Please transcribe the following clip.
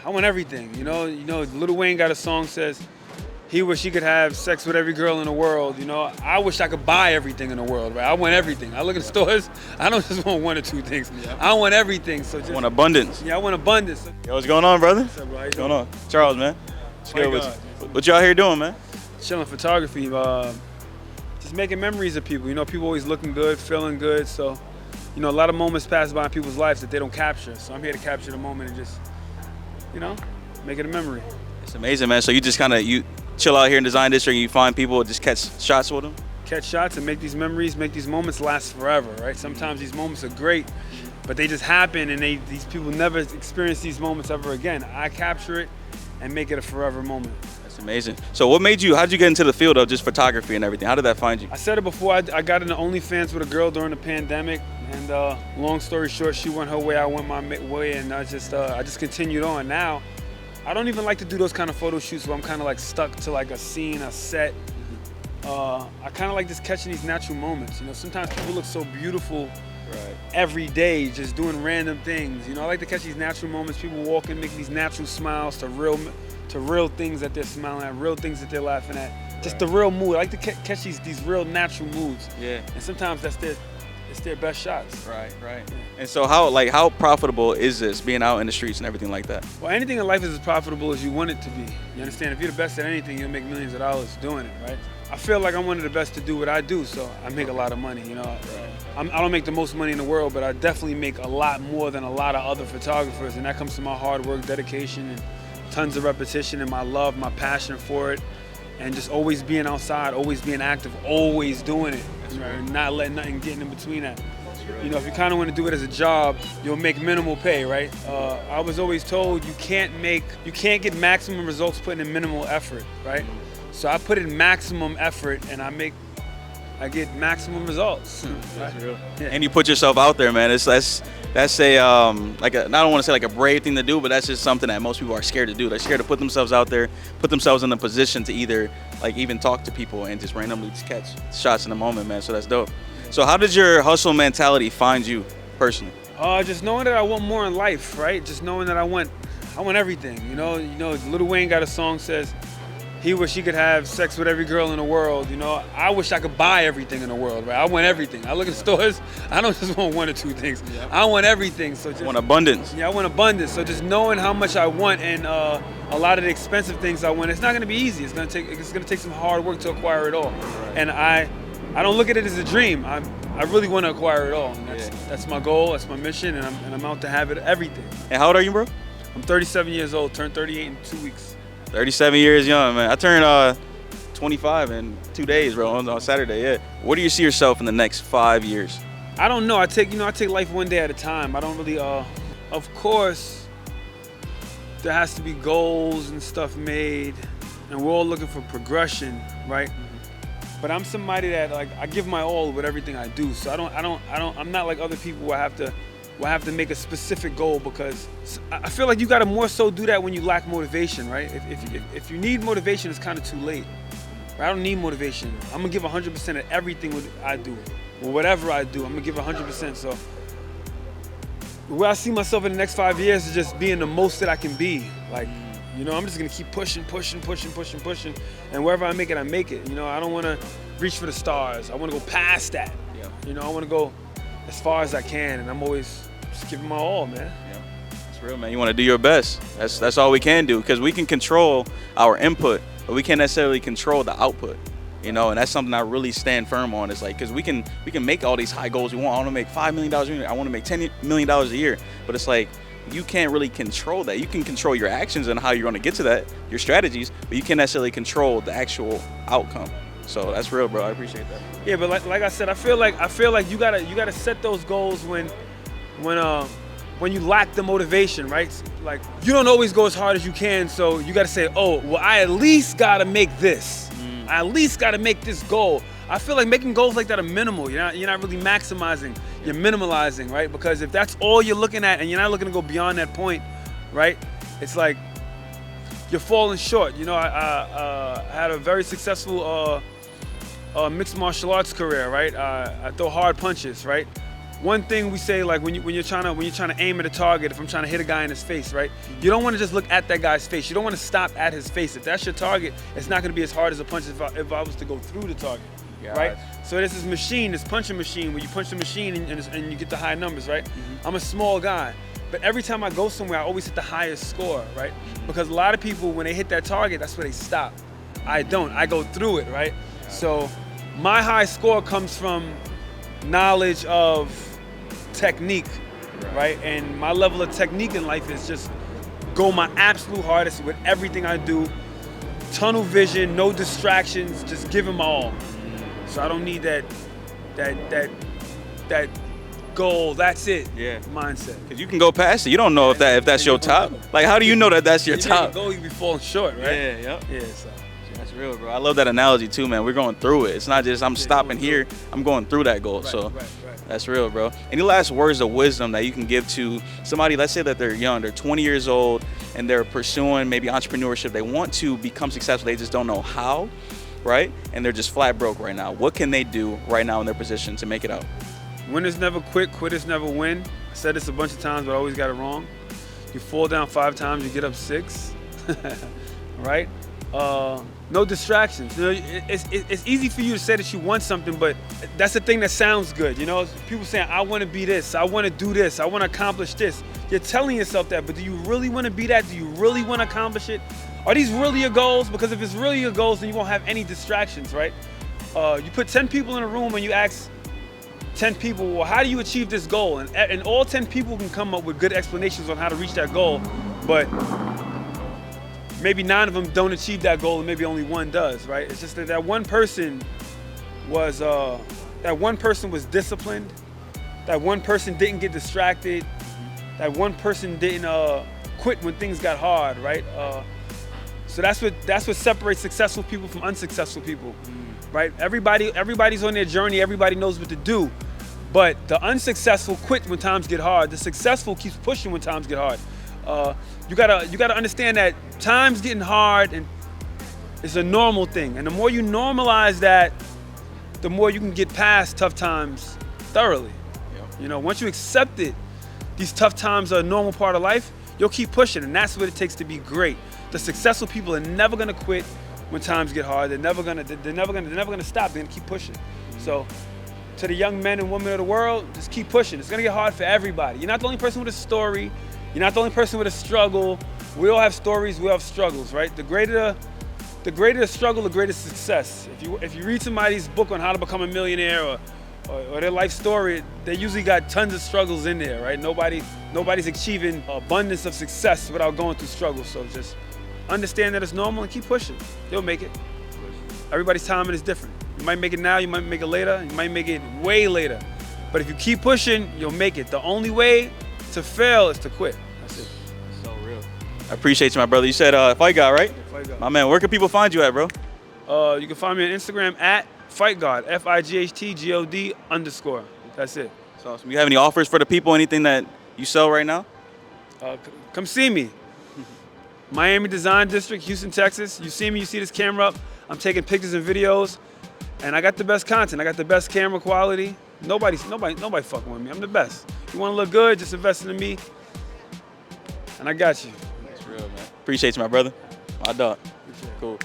I want everything. Lil Wayne got a song says he wish he could have sex with every girl in the world. I wish I could buy everything in the world, right? I want everything. I look at stores, I don't just want one or two things. Yeah. I want everything. So just want abundance. Yeah, I want abundance. Yo, what's going on, brother? What's up, bro? What's going on? Charles, man. What's good? What y'all here doing, man? Chilling photography. Just making memories of people. People always looking good, feeling good. So, a lot of moments pass by in people's lives that they don't capture. So I'm here to capture the moment and just, make it a memory. It's amazing, man. So you just you chill out here in Design District and you find people, just catch shots with them? Catch shots and make these memories, make these moments last forever, right? Sometimes these moments are great, but they just happen and these people never experience these moments ever again. I capture it and make it a forever moment. That's amazing. So how'd you get into the field of just photography and everything? How did that find you? I said it before, I got into OnlyFans with a girl during the pandemic, and long story short, she went her way, I went my way, and I just continued on. Now, I don't even like to do those kind of photo shoots where I'm kind of like stuck to like a scene, a set. I kind of like just catching these natural moments. Sometimes people look so beautiful every day, just doing random things. I like to catch these natural moments. People walking, making these natural smiles to real things that they're smiling at, real things that they're laughing at. Just the real mood. I like to catch these real natural moods. Yeah. And sometimes it's their best shots. Right. And so how profitable is this, being out in the streets and everything like that? Well, anything in life is as profitable as you want it to be. You understand? If you're the best at anything, you'll make millions of dollars doing it, right? I feel like I'm one of the best to do what I do, so I make a lot of money, I don't make the most money in the world, but I definitely make a lot more than a lot of other photographers, and that comes from my hard work, dedication, and tons of repetition, and my love, my passion for it, and just always being outside, always being active, always doing it, not letting nothing get in between that. If you kind of want to do it as a job, you'll make minimal pay, right? I was always told you can't get maximum results putting in minimal effort, right? So I put in maximum effort and I get maximum results. That's real. Yeah. And you put yourself out there, man. That's a I don't want to say like a brave thing to do, but that's just something that most people are scared to do. They're scared to put themselves out there, put themselves in a position to either even talk to people and just randomly just catch shots in the moment, man. So that's dope. So how did your hustle mentality find you personally? Just knowing that I want more in life, right? Just knowing that I want everything. Lil Wayne got a song says he wish he could have sex with every girl in the world. I wish I could buy everything in the world, right? I want everything. I look at stores, I don't just want one or two things. Yeah. I want everything. So just want abundance. Yeah, I want abundance. So just knowing how much I want and a lot of the expensive things I want, it's not gonna be easy. It's gonna take some hard work to acquire it all. Right. And I don't look at it as a dream. I really want to acquire it all. And that's my goal. That's my mission, and I'm out to have it everything. And how old are you, bro? I'm 37 years old. Turned 38 in 2 weeks. 37 years young, man. I turned 25 in 2 days, bro, on Saturday. Yeah. Where do you see yourself in the next 5 years? I don't know. I take life one day at a time. I don't really. Of course, there has to be goals and stuff made, and we're all looking for progression, right? But I'm somebody that I give my all with everything I do. So I'm not like other people where I have to make a specific goal, because I feel like you gotta more so do that when you lack motivation, right? If you need motivation, it's kind of too late. Right? I don't need motivation. I'm gonna give 100% at everything I do, or whatever I do. I'm gonna give 100%. So where I see myself in the next 5 years is just being the most that I can be. I'm just gonna keep pushing, and wherever I make it, I make it. I don't wanna reach for the stars. I wanna go past that. Yeah. I wanna go as far as I can, and I'm always just giving my all, man. Yeah, it's real, man. You wanna do your best. That's all we can do, because we can control our input, but we can't necessarily control the output. And that's something I really stand firm on. It's because we can make all these high goals we want. I want to make $5 million a year. I want to make $10 million a year, but it's you can't really control that. You can control your actions and how you're going to get to that, your strategies, but you can't necessarily control the actual outcome. So that's real, bro. I appreciate that. Yeah, but like I said, I feel like you gotta set those goals when you lack the motivation, right? Like, you don't always go as hard as you can, so you gotta say, oh, well, I at least gotta make this. I at least gotta make this goal. I feel like making goals like that are minimal. You're not really maximizing. You're minimalizing, right? Because if that's all you're looking at and you're not looking to go beyond that point, right? It's like you're falling short. I had a very successful mixed martial arts career, right? I throw hard punches, right? one thing we say, like when you're trying to aim at a target, if I'm trying to hit a guy in his face, right? You don't want to just look at that guy's face. You don't want to stop at his face. If that's your target, it's not going to be as hard as a punch if I was to go through the target, right? So this is machine, this punching machine, where you punch the machine and you get the high numbers, right? I'm a small guy, but every time I go somewhere, I always hit the highest score, right? Because a lot of people, when they hit that target, that's where they stop. I don't. I go through it, right? So my high score comes from knowledge of technique, right? And my level of technique in life is just go my absolute hardest with everything I do. Tunnel vision, no distractions, just give them all. So I don't need that goal. That's it. Yeah. Mindset. Because you can go past it. You don't know if that's your top. Like, how do you know that that's your top? Goal, you be falling short, right? Yeah. Yep. Yeah. So. That's real, bro. I love that analogy too, man. We're going through it. It's not just I'm stopping here. I'm going through that goal. So that's real, bro. Any last words of wisdom that you can give to somebody, let's say that they're young, they're 20 years old, and they're pursuing maybe entrepreneurship. They want to become successful. They just don't know how, right? And they're just flat broke right now. What can they do right now in their position to make it out? Winners never quit, quitters never win. I said this a bunch of times, but I always got it wrong. You fall down 5 times, you get up 6, right? No distractions. You know, it's easy for you to say that you want something, but that's the thing that sounds good. You know, people saying, I want to be this, I want to do this, I want to accomplish this. You're telling yourself that, but do you really want to be that? Do you really want to accomplish it? Are these really your goals? Because if it's really your goals, then you won't have any distractions, right? You put 10 people in a room and you ask 10 people, well, how do you achieve this goal? And all 10 people can come up with good explanations on how to reach that goal, but maybe 9 of them don't achieve that goal and maybe only 1 does, right? It's just that one person was disciplined, that one person didn't get distracted, that one person didn't quit when things got hard, right? So that's what separates successful people from unsuccessful people, right? Everybody's on their journey, everybody knows what to do, but the unsuccessful quit when times get hard. The successful keeps pushing when times get hard. You gotta understand that times getting hard and it's a normal thing. And the more you normalize that, the more you can get past tough times thoroughly. Yep. You know, once you accept it, these tough times are a normal part of life, you'll keep pushing, and that's what it takes to be great. The successful people are never gonna quit when times get hard. They're never gonna stop. They're gonna keep pushing. So, to the young men and women of the world, just keep pushing. It's gonna get hard for everybody. You're not the only person with a story. You're not the only person with a struggle. We all have stories, we all have struggles, right? The greater the struggle, the greater success. If you read somebody's book on how to become a millionaire or their life story, they usually got tons of struggles in there, right? Nobody's achieving abundance of success without going through struggles. So just understand that it's normal and keep pushing. You'll make it. Everybody's timing is different. You might make it now, you might make it later, you might make it way later. But if you keep pushing, you'll make it. The only way to fail is to quit. That's it. That's so real. I appreciate you, my brother. You said Fight God, right? Yeah, Fight God. My man, where can people find you at, bro? You can find me on Instagram at FightGod, FIGHTGOD_. That's it. That's awesome. You have any offers for the people? Anything that you sell right now? Come see me. Miami Design District, Houston, Texas. You see me, you see this camera up. I'm taking pictures and videos, and I got the best content. I got the best camera quality. Nobody fucking with me. I'm the best. You want to look good, just invest in me, and I got you. That's real, man. Appreciate you, my brother. My dog. Cool.